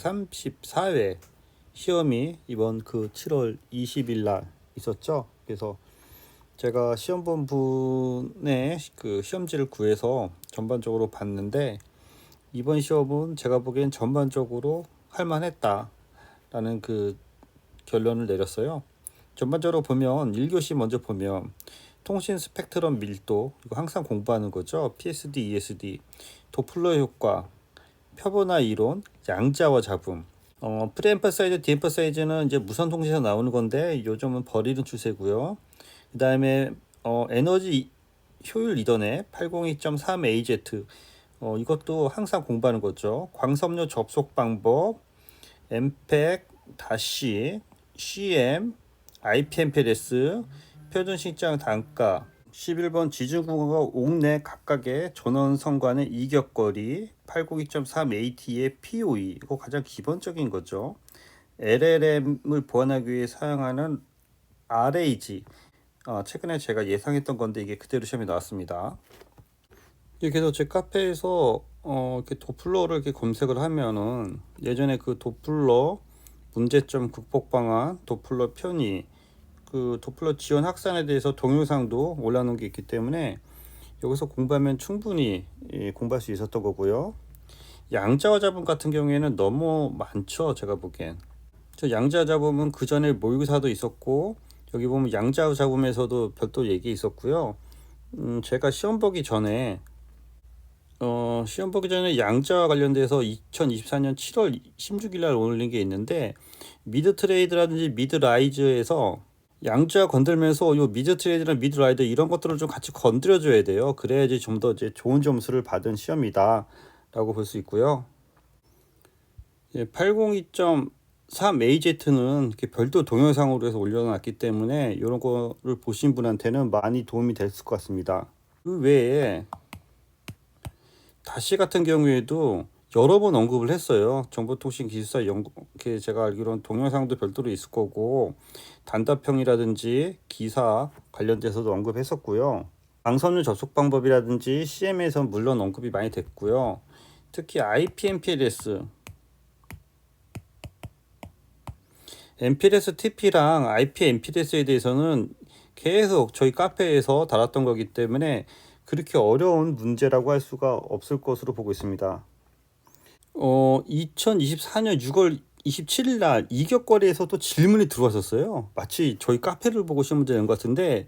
134회 시험이 이번 그 7월 20일 날 있었죠. 그래서 제가 시험본분의 그 시험지를 구해서 전반적으로 봤는데, 이번 시험은 제가 보기엔 전반적으로 할만했다 라는 그 결론을 내렸어요. 전반적으로 보면 1교시 먼저 보면 통신 스펙트럼 밀도, 이거 항상 공부하는 거죠. PSD, ESD, 도플러 효과, 표본화 이론, 양자와 잡음. 프리엠퍼사이즈, 디엠퍼사이즈는 이제 무선 통신에서 나오는 건데 요즘은 버리는 추세고요. 그 다음에 에너지 효율 이전에 802.3AZ, 이것도 항상 공부하는 거죠. 광섬유 접속 방법, 엠팩, 다시, CM, IPMPLS, 표준 신장 단가, 11번 지중국어가 옥내 각각의 전원선관의 이격거리, 802.3AT의 POE, 이거 가장 기본적인 거죠. LLM을 보완하기 위해 사용하는 RAG, 최근에 제가 예상했던 건데 이게 그대로 시험에 나왔습니다. 그래서 제 카페에서 이렇게 도플러를 이렇게 검색을 하면은 예전에 그 도플러 문제점 극복 방안, 도플러 편의, 그 도플러 지원 확산에 대해서 동영상도 올라놓은 게 있기 때문에 여기서 공부하면 충분히 공부할 수 있었던 거고요. 양자와 잡음 같은 경우에는 너무 많죠. 제가 보기엔 저 양자와 잡음은 그 전에 모의고사도 있었고, 여기 보면 양자와 잡음에서도 별도 얘기 있었고요. 제가 시험 보기 전에 양자와 관련돼서 2024년 7월 16일 날 올린 게 있는데, 미드 트레이드라든지 미드 라이즈에서 양자 건들면서 요 미드 트레이드나 미드 라이드 이런 것들을 좀 같이 건드려 줘야 돼요. 그래야지 좀 더 이제 좋은 점수를 받은 시험이다 라고 볼 수 있고요. 802.3AZ는 이렇게 별도 동영상으로 해서 올려놨기 때문에 이런 거를 보신 분한테는 많이 도움이 됐을 것 같습니다. 그 외에 다시 같은 경우에도 여러 번 언급을 했어요. 정보통신기술사 제가 알기로는 동영상도 별도로 있을 거고, 단답형이라든지 기사 관련돼서도 언급했었고요. 광섬유 접속 방법이라든지 CM에서 물론 언급이 많이 됐고요. 특히 IPMPLS, MPLS TP랑 IPMPLS에 대해서는 계속 저희 카페에서 달았던 거기 때문에 그렇게 어려운 문제라고 할 수가 없을 것으로 보고 있습니다. 2024년 6월 27일 날 이격거리에서도 질문이 들어왔었어요. 마치 저희 카페를 보고 시험 문제 낸 것 같은데,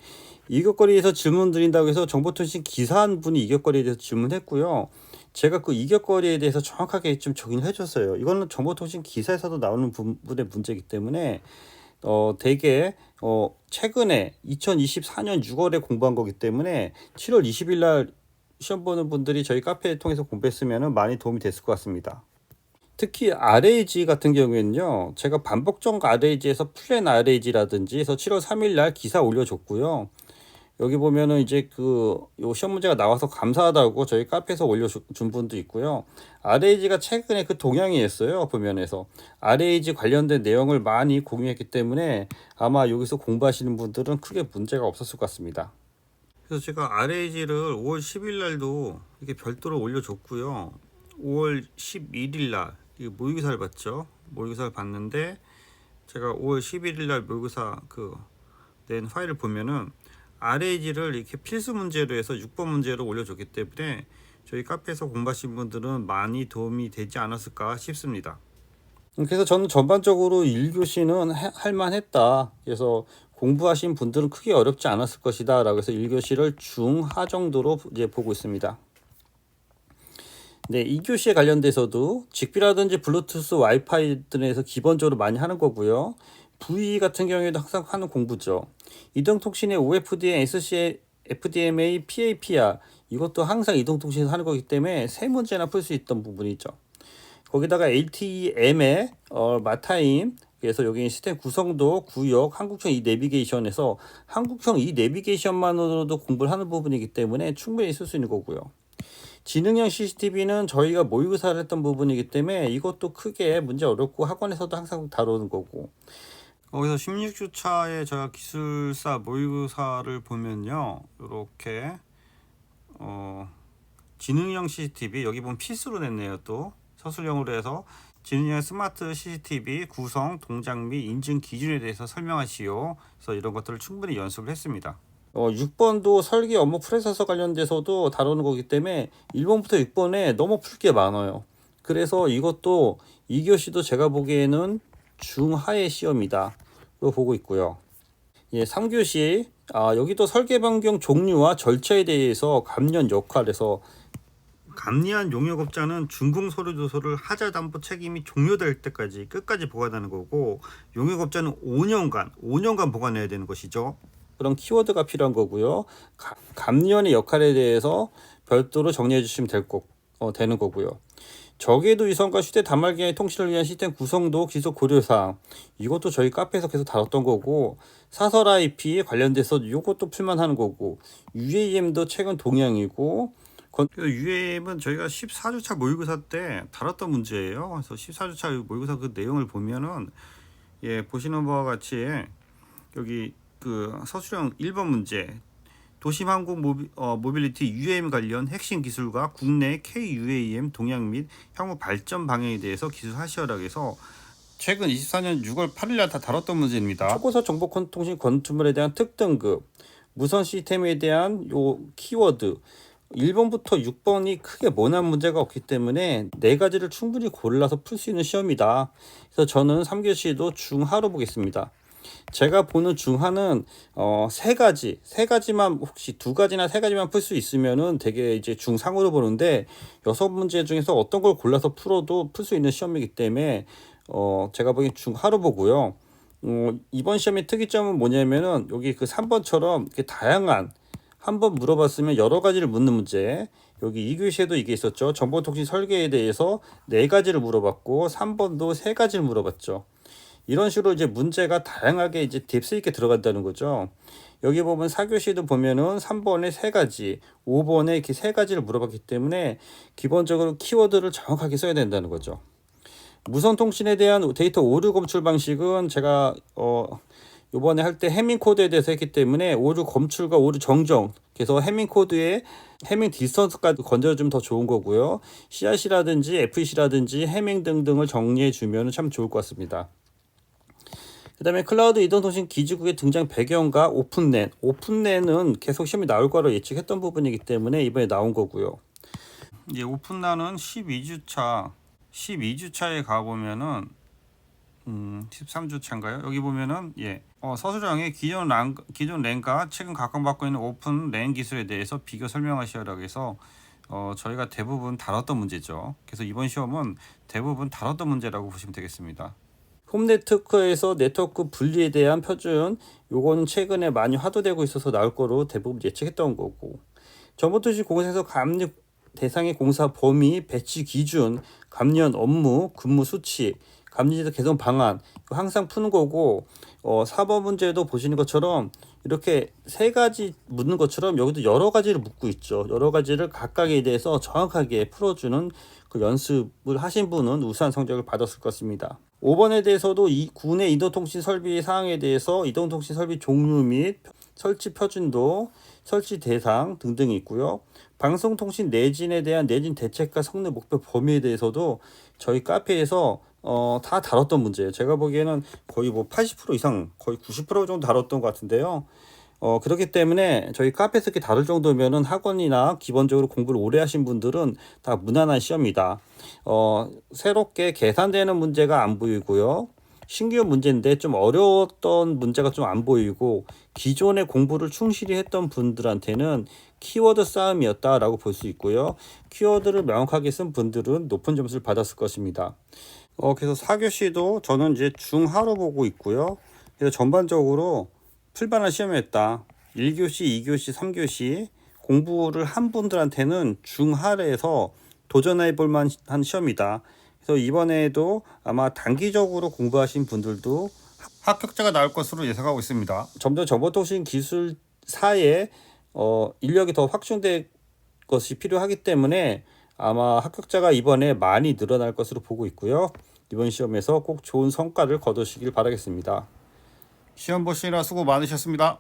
이격거리에서 질문 드린다고 해서 정보통신 기사 한 분이 이격거리에 대해서 질문했고요. 제가 그 이격거리에 대해서 정확하게 좀 정의를 해줬어요. 이거는 정보통신 기사에서도 나오는 부분의 문제이기 때문에 되게 최근에 2024년 6월에 공부한 거기 때문에 7월 20일 날 시험 보는 분들이 저희 카페를 통해서 공부했으면 많이 도움이 됐을 것 같습니다. 특히 RAG 같은 경우에는요, 제가 반복적 RAG에서 플랜 RAG라든지 해서 7월 3일 날 기사 올려줬고요. 여기 보면은 이제 요 시험 문제가 나와서 감사하다고 저희 카페에서 올려준 분도 있고요. RAG가 최근에 그 동향이었어요. 보면에서 RAG 관련된 내용을 많이 공유했기 때문에 아마 여기서 공부하시는 분들은 크게 문제가 없었을 것 같습니다. 그래서 제가 RAG를 5월 10일 날도 이렇게 별도로 올려줬고요. 5월 11일 날 모의고사를 봤죠. 모의고사를 봤는데 제가 5월 11일 날 모의고사 낸 파일을 보면은 RAG를 이렇게 필수 문제로 해서 6번 문제로 올려줬기 때문에 저희 카페에서 공부하신 분들은 많이 도움이 되지 않았을까 싶습니다. 그래서 저는 전반적으로 1교시는 할만했다. 그래서 공부하신 분들은 크게 어렵지 않았을 것이다 라고 해서 1교시를 중하 정도로 이제 보고 있습니다. 네, 2교시에 관련돼서도 직비라든지 블루투스 와이파이 등에서 기본적으로 많이 하는 거고요. V 같은 경우에도 항상 하는 공부죠. 이동통신의 OFDM, SC, FDMA, PAPR, 이것도 항상 이동통신에서 하는 거기 때문에 세 문제나 풀 수 있던 부분이죠. 거기다가 LTEM의 마타임, 그래서 여기 시스템 구성도, 구역, 한국형 이 내비게이션에서 한국형 이 내비게이션만으로도 공부를 하는 부분이기 때문에 충분히 쓸 수 있는 거고요. 지능형 CCTV는 저희가 모의고사를 했던 부분이기 때문에 이것도 크게 문제 어렵고 학원에서도 항상 다루는 거고, 거기서 16주차에 제가 기술사 모의고사를 보면요, 이렇게 지능형 CCTV 여기 보면 필수로 냈네요. 또 서술형으로 해서 지능형 스마트 CCTV 구성, 동작 및 인증 기준에 대해서 설명하시오. 그래서 이런 것들을 충분히 연습을 했습니다. 6번도 설계 업무 프로세서 관련돼서도 다루는 거기 때문에 1번부터 6번에 너무 풀 게 많아요. 그래서 이것도 2교시도 제가 보기에는 중하의 시험이다 로 보고 있고요. 3교시 여기도 설계 변경 종류와 절차에 대해서 감리원 역할에서 감리한 용역업자는 준공 서류 조서를 하자 담보 책임이 종료될 때까지 끝까지 보관하는 거고, 용역업자는 5년간 보관해야 되는 것이죠. 그런 키워드가 필요한 거고요. 감리원의 역할에 대해서 별도로 정리해 주시면 되는 거고요. 저궤도 위성과 휴대 단말기의 통신을 위한 시스템 구성도 기술 고려사항, 이것도 저희 카페에서 계속 다뤘던 거고, 사설 IP 관련돼서 이것도 풀만 하는 거고, UAM도 최근 동향이고, UAM은 저희가 14주차 모의고사 때 다뤘던 문제예요. 그래서 14주차 모의고사 그 내용을 보면은 보시는 바와 같이 여기 그 서술형 1번 문제, 도심항공 모빌리티 UAM 관련 핵심 기술과 국내 KUAM 동향 및 향후 발전 방향에 대해서 기술하시오라고 해서 최근 24년 6월 8일날 다 다뤘던 문제입니다. 초고속 정보통신 건축물에 대한 특등급, 무선 시스템에 대한 요 키워드, 1번부터 6번이 크게 모난 문제가 없기 때문에 4가지를 충분히 골라서 풀 수 있는 시험이다. 그래서 저는 3교시도 중하로 보겠습니다. 제가 보는 중하는 3가지만 혹시 2가지나 3가지만 풀 수 있으면은 되게 이제 중상으로 보는데, 6문제 중에서 어떤 걸 골라서 풀어도 풀 수 있는 시험이기 때문에 제가 보기엔 중하로 보고요. 이번 시험의 특이점은 뭐냐면은 여기 그 3번처럼 이렇게 다양한, 한번 물어봤으면 여러 가지를 묻는 문제, 여기 2교시에도 이게 있었죠. 정보통신 설계에 대해서 4가지를 물어봤고 3번도 3가지를 물어봤죠. 이런 식으로 이제 문제가 다양하게 이제 딥스 있게 들어간다는 거죠. 여기 보면 4교시도 보면은 3번에 3가지, 5번에 이렇게 3가지를 물어봤기 때문에 기본적으로 키워드를 정확하게 써야 된다는 거죠. 무선 통신에 대한 데이터 오류 검출 방식은 제가 요번에 할 때 해밍 코드에 대해서 했기 때문에 오류 검출과 오류 정정, 그래서 해밍 코드에 해밍 디스턴스까지 건져주면 더 좋은 거고요. CRC라든지 FEC라든지 해밍 등등을 정리해 주면 참 좋을 것 같습니다. 그 다음에 클라우드 이동통신 기지국의 등장 배경과 오픈랜은 계속 시험이 나올 거로 예측했던 부분이기 때문에 이번에 나온 거고요. 이제 오픈란은 12주차에 가보면은 13주차인가요? 여기 보면은 서술형의 기존 랜과 최근 각광받고 있는 오픈 랜 기술에 대해서 비교 설명하시라고 해서 저희가 대부분 다뤘던 문제죠. 그래서 이번 시험은 대부분 다뤘던 문제라고 보시면 되겠습니다. 홈네트워크에서 네트워크 분리에 대한 표준, 요거는 최근에 많이 화두되고 있어서 나올 거로 대부분 예측했던 거고, 정보통신 공사에서 감리 대상의 공사 범위, 배치 기준, 감리원 업무, 근무 수치, 감리제도 개선 방안 항상 푸는 거고, 4번 문제도 보시는 것처럼 이렇게 3가지 묻는 것처럼 여기도 여러 가지를 묻고 있죠. 여러 가지를 각각에 대해서 정확하게 풀어주는 그 연습을 하신 분은 우수한 성적을 받았을 것 같습니다. 5번에 대해서도 이 국내 이동통신 설비 사항에 대해서 이동통신 설비 종류 및 설치 표준도, 설치 대상 등등이 있고요. 방송통신 내진에 대한 내진 대책과 성능 목표 범위에 대해서도 저희 카페에서 다 다뤘던 문제예요. 제가 보기에는 거의 80% 이상, 거의 90% 정도 다뤘던 것 같은데요. 그렇기 때문에 저희 카페에서 이렇게 다룰 정도면은 학원이나 기본적으로 공부를 오래 하신 분들은 다 무난한 시험이다. 새롭게 계산되는 문제가 안 보이고요. 신규 문제인데 좀 어려웠던 문제가 좀 안 보이고, 기존의 공부를 충실히 했던 분들한테는 키워드 싸움이었다라고 볼 수 있고요. 키워드를 명확하게 쓴 분들은 높은 점수를 받았을 것입니다. 그래서 4교시도 저는 이제 중하로 보고 있고요. 그래서 전반적으로 풀만한 시험이었다. 1교시, 2교시, 3교시 공부를 한 분들한테는 중하에서 도전해 볼 만한 시험이다. 그래서 이번에도 아마 단기적으로 공부하신 분들도 합격자가 나올 것으로 예상하고 있습니다. 점점 정보통신 기술사에 인력이 더 확충될 것이 필요하기 때문에 아마 합격자가 이번에 많이 늘어날 것으로 보고 있고요. 이번 시험에서 꼭 좋은 성과를 거두시길 바라겠습니다. 시험 보시느라 수고 많으셨습니다.